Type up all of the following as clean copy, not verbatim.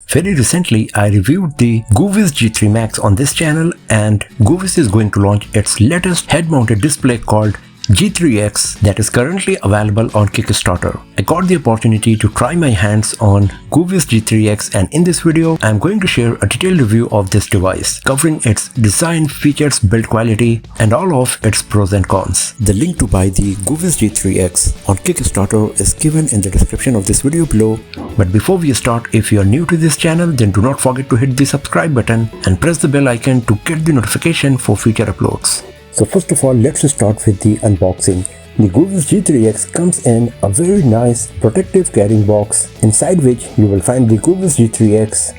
Very recently, I reviewed the Goovis G3X on this channel, and Goovis is going to launch its latest head-mounted display called G3X that is currently available on Kickstarter. I got the opportunity to try my hands on Goovis G3X, and in this video I am going to share a detailed review of this device, covering its design, features, build quality and all of its pros and cons. The link to buy the Goovis G3X on Kickstarter is given in the description of this video below. But before we start, if you are new to this channel, then do not forget to hit the subscribe button and press the bell icon to get the notification for future uploads. So first of all, let's start with the unboxing. The Goovis G3X comes in a very nice protective carrying box, inside which you will find the Goovis G3X,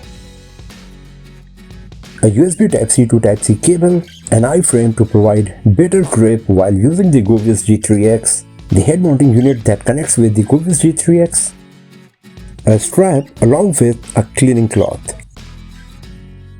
a USB Type-C to Type-C cable, an iframe to provide better grip while using the Goovis G3X, the head mounting unit that connects with the Goovis G3X, a strap along with a cleaning cloth.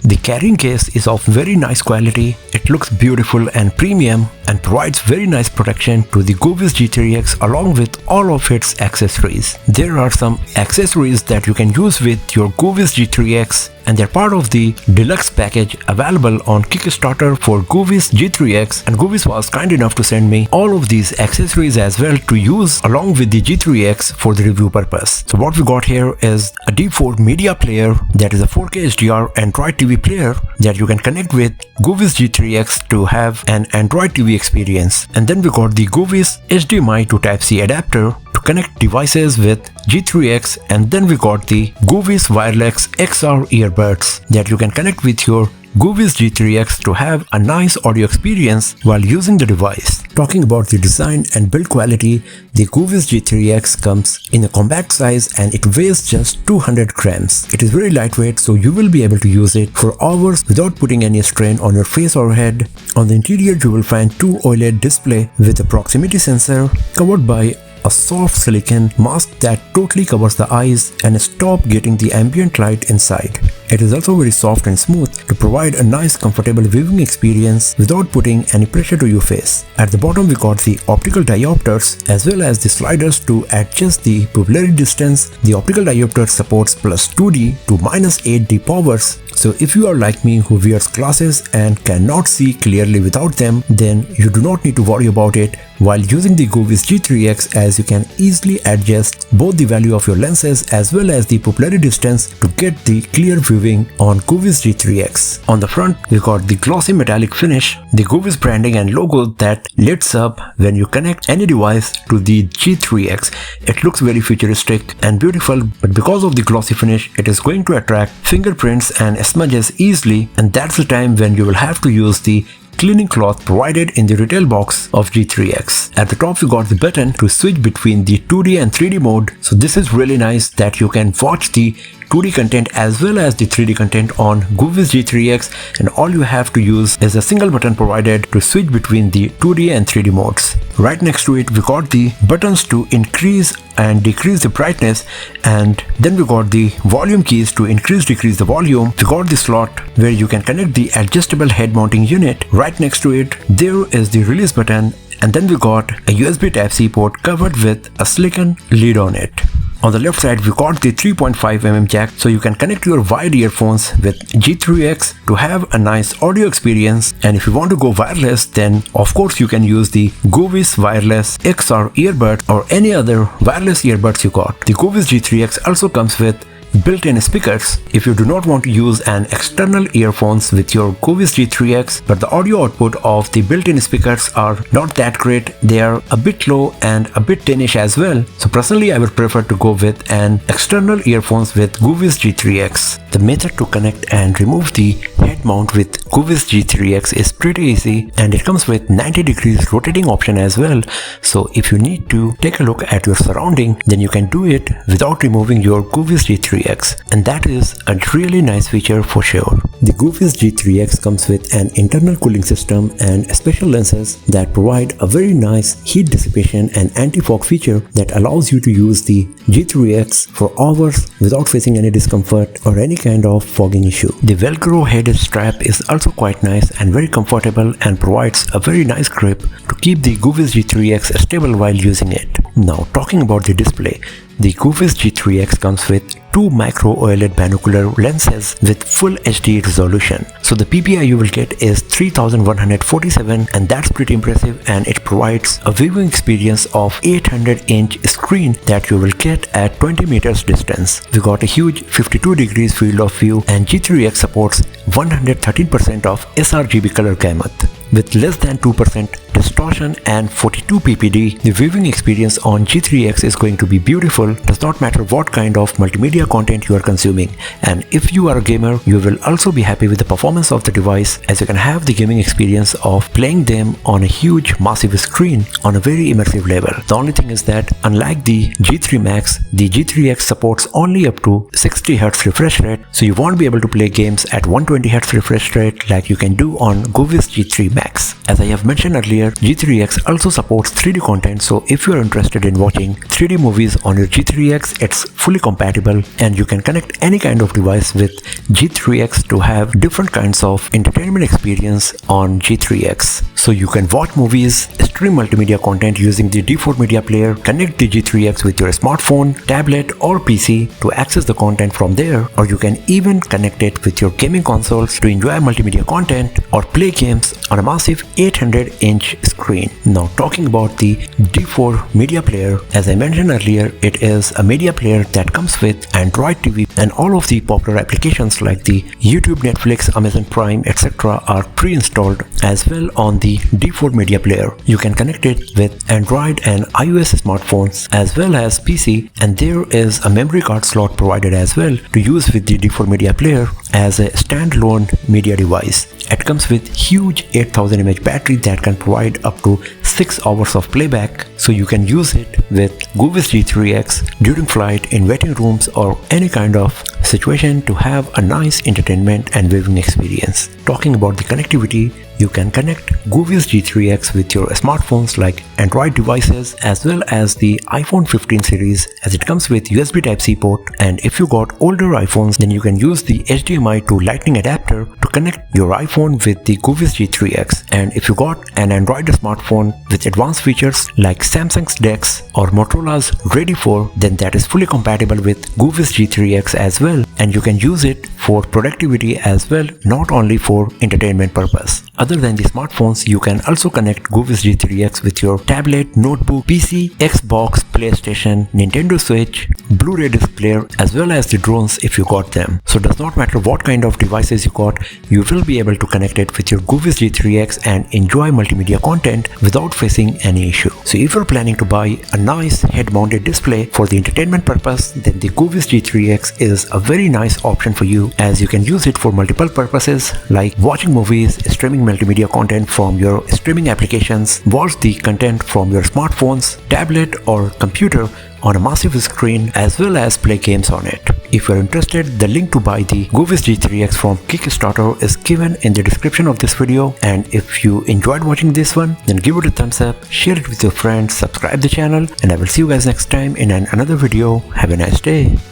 The carrying case is of very nice quality. It looks beautiful and premium and provides very nice protection to the Goovis G3X along with all of its accessories. There are some accessories that you can use with your Goovis G3X, and they're part of the deluxe package available on Kickstarter for Goovis G3X, and Goovis was kind enough to send me all of these accessories as well to use along with the G3X for the review purpose. So what we got here is a D4 media player that is a 4K HDR Android TV player that you can connect with Goovis G3X to have an Android TV experience. And then we got the Goovis HDMI to Type-C adapter to connect devices with G3X, and then we got the Goovis Wireless XR earbuds that you can connect with your Goovis G3X to have a nice audio experience while using the device. Talking about the design and build quality, the Goovis G3X comes in a compact size and it weighs just 200 grams. It is very lightweight, so you will be able to use it for hours without putting any strain on your face or head. On the interior, you will find two OLED display with a proximity sensor covered by a soft silicone mask that totally covers the eyes and stops getting the ambient light inside. It is also very soft and smooth to provide a nice comfortable viewing experience without putting any pressure to your face. At the bottom we got the optical diopters as well as the sliders to adjust the pupillary distance. The optical diopter supports plus 2D to minus 8D powers. So if you are like me who wears glasses and cannot see clearly without them, then you do not need to worry about it while using the Goovis G3X, as you can easily adjust both the value of your lenses as well as the pupillary distance to get the clear viewing on Goovis G3X. On the front, we got the glossy metallic finish, the Goovis branding and logo that lights up when you connect any device to the G3X. It looks very futuristic and beautiful, but because of the glossy finish, it is going to attract fingerprints and smudges easily, and that's the time when you will have to use the cleaning cloth provided in the retail box of G3X. At the top we got the button to switch between the 2D and 3D mode, so this is really nice that you can watch the 2D content as well as the 3D content on Goovis G3X, and all you have to use is a single button provided to switch between the 2D and 3D modes. Right next to it we got the buttons to increase and decrease the brightness, and then we got the volume keys to decrease the volume. We got the slot where you can connect the adjustable head mounting unit. Right next to it there is the release button, and then we got a USB Type-C port covered with a silicone lid on it. On the left side we got the 3.5mm jack, so you can connect your wired earphones with G3X to have a nice audio experience. And if you want to go wireless, then of course you can use the Goovis Wireless XR earbud or any other wireless earbuds you got. The Goovis G3X also comes with built-in speakers if you do not want to use an external earphones with your Goovis G3X, but the audio output of the built-in speakers are not that great. They are a bit low and a bit tinish as well, so personally I would prefer to go with an external earphones with Goovis G3X. The method to connect and remove the head mount with Goovis G3X is pretty easy, and it comes with 90 degrees rotating option as well, so if you need to take a look at your surrounding, then you can do it without removing your Goovis G3X, and that is a really nice feature for sure. The Goovis G3X comes with an internal cooling system and special lenses that provide a very nice heat dissipation and anti-fog feature that allows you to use the G3X for hours without facing any discomfort or any kind of fogging issue. The Velcro headed strap is also quite nice and very comfortable and provides a very nice grip to keep the Goovis G3X stable while using it. Now talking about the display, the Goovis G3X comes with 2 macro OLED binocular lenses with full HD resolution. So the PPI you will get is 3147, and that's pretty impressive, and it provides a viewing experience of 800-inch screen that you will get at 20 meters distance. We got a huge 52 degrees field of view, and G3X supports 113% of sRGB color gamut. With less than 2% distortion and 42 ppd, the viewing experience on G3X is going to be beautiful. Does not matter what kind of multimedia content you are consuming. And if you are a gamer, you will also be happy with the performance of the device, as you can have the gaming experience of playing them on a huge massive screen on a very immersive level. The only thing is that unlike the G3 Max, the G3X supports only up to 60Hz refresh rate, so you won't be able to play games at 120Hz refresh rate like you can do on Goovis G3 Max. As I have mentioned earlier, G3X also supports 3D content, so if you are interested in watching 3D movies on your G3X, it's fully compatible, and you can connect any kind of device with G3X to have different kinds of entertainment experience on G3X. So you can watch movies, stream multimedia content using the D4 media player, connect the G3X with your smartphone, tablet or PC to access the content from there, or you can even connect it with your gaming consoles to enjoy multimedia content or play games on a massive 800-inch screen. Now talking about the D4 media player, as I mentioned earlier, it is a media player that comes with Android TV, and all of the popular applications like the YouTube, Netflix, Amazon Prime, etc. are pre-installed as well on the D4 media player. You can connect it with Android and iOS smartphones as well as PC, and there is a memory card slot provided as well to use with the D4 media player as a standalone media device. It comes with huge 8000 mAh battery that can provide up to 6 hours of playback, so you can use it with Goovis G3X during flight, in waiting rooms or any kind of situation to have a nice entertainment and viewing experience. Talking about the connectivity, you can connect Goovis G3X with your smartphones like Android devices as well as the iPhone 15 series, as it comes with USB Type-C port, and if you got older iPhones, then you can use the HDMI to Lightning adapter to connect your iPhone with the Goovis G3X. And if you got an Android smartphone with advanced features like Samsung's DeX or Motorola's Ready 4, then that is fully compatible with Goovis G3X as well, and you can use it for productivity as well, not only for entertainment purpose. Other than the smartphones, you can also connect Goovis G3X with your tablet, notebook, PC, Xbox, PlayStation, Nintendo Switch, Blu-ray disc player, as well as the drones if you got them. So it does not matter what kind of devices you got, you will be able to connect it with your Goovis G3X and enjoy multimedia content without facing any issue. So if you're planning to buy a nice head-mounted display for the entertainment purpose, then the Goovis G3X is a very nice option for you, as you can use it for multiple purposes like watching movies, streaming multimedia content from your streaming applications, watch the content from your smartphones, tablet or computer on a massive screen, as well as play games on it. If you're interested, the link to buy the Goovis G3X from Kickstarter is given in the description of this video, and if you enjoyed watching this one, then give it a thumbs up, share it with your friends, subscribe the channel, and I will see you guys next time in another video. Have a nice day.